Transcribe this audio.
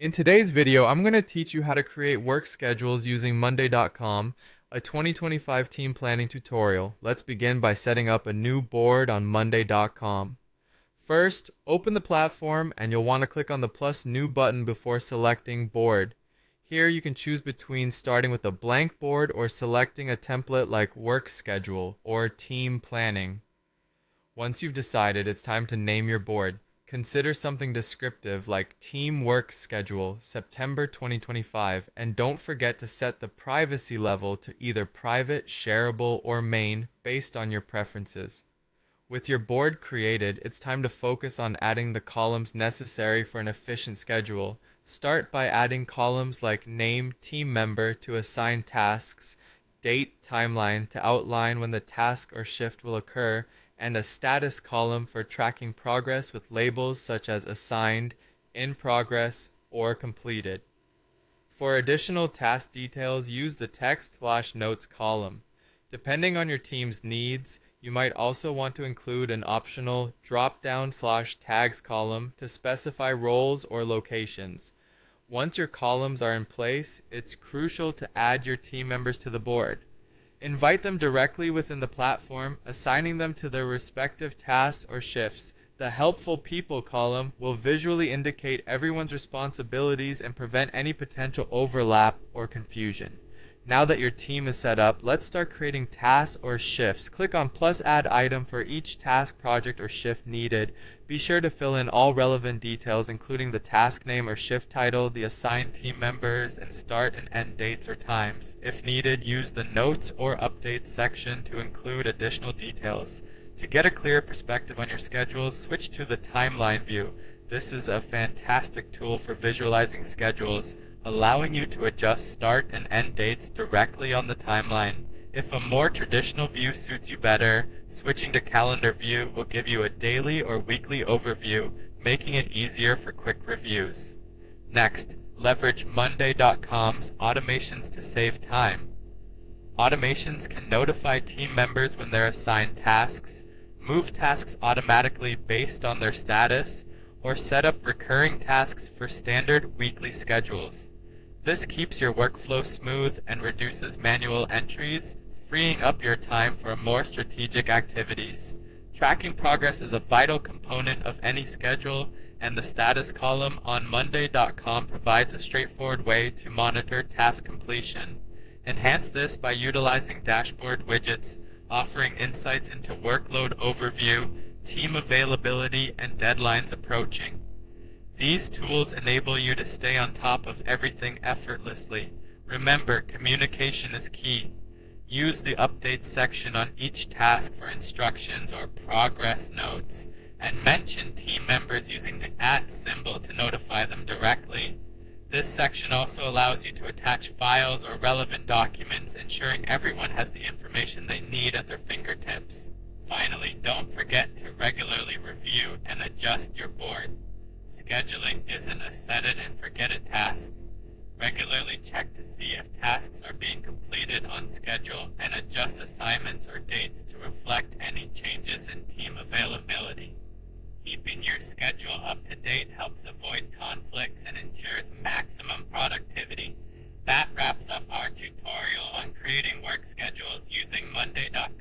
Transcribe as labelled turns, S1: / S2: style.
S1: In today's video, I'm going to teach you how to create work schedules using Monday.com, a 2025 team planning tutorial. Let's begin by setting up a new board on Monday.com. First, open the platform and you'll want to click on the plus new button before selecting board. Here you can choose between starting with a blank board or selecting a template like work schedule or team planning. Once you've decided, it's time to name your board. Consider something descriptive like Team Work Schedule, September 2025, and don't forget to set the privacy level to either private, shareable, or main based on your preferences. With your board created, it's time to focus on adding the columns necessary for an efficient schedule. Start by adding columns like name, team member to assign tasks, date, timeline to outline when the task or shift will occur, and a status column for tracking progress with labels such as assigned, in progress, or completed. For additional task details, use the text/notes column. Depending on your team's needs, you might also want to include an optional drop-down/tags column to specify roles or locations. Once your columns are in place, it's crucial to add your team members to the board. Invite them directly within the platform, assigning them to their respective tasks or shifts. The Helpful People column will visually indicate everyone's responsibilities and prevent any potential overlap or confusion. Now that your team is set up, let's start creating tasks or shifts. Click on plus add item for each task, project, or shift needed. Be sure to fill in all relevant details, including the task name or shift title, the assigned team members, and start and end dates or times. If needed, use the notes or updates section to include additional details. To get a clear perspective on your schedule, switch to the timeline view. This is a fantastic tool for visualizing schedules, allowing you to adjust start and end dates directly on the timeline. If a more traditional view suits you better, switching to calendar view will give you a daily or weekly overview, making it easier for quick reviews. Next, leverage Monday.com's automations to save time. Automations can notify team members when they're assigned tasks, move tasks automatically based on their status, or set up recurring tasks for standard weekly schedules. This keeps your workflow smooth and reduces manual entries, freeing up your time for more strategic activities. Tracking progress is a vital component of any schedule, and the status column on Monday.com provides a straightforward way to monitor task completion. Enhance this by utilizing dashboard widgets, offering insights into workload overview, team availability, and deadlines approaching. These tools enable you to stay on top of everything effortlessly. Remember, communication is key. Use the updates section on each task for instructions or progress notes, and mention team members using the @ symbol to notify them directly. This section also allows you to attach files or relevant documents, ensuring everyone has the information they need at their fingertips. Finally, don't forget to regularly review and adjust your board. Scheduling isn't a set-it-and-forget-it task. Regularly check to see if tasks are being completed on schedule and adjust assignments or dates to reflect any changes in team availability. Keeping your schedule up to date helps avoid conflicts and ensures maximum productivity. That wraps up our tutorial on creating work schedules using Monday.com.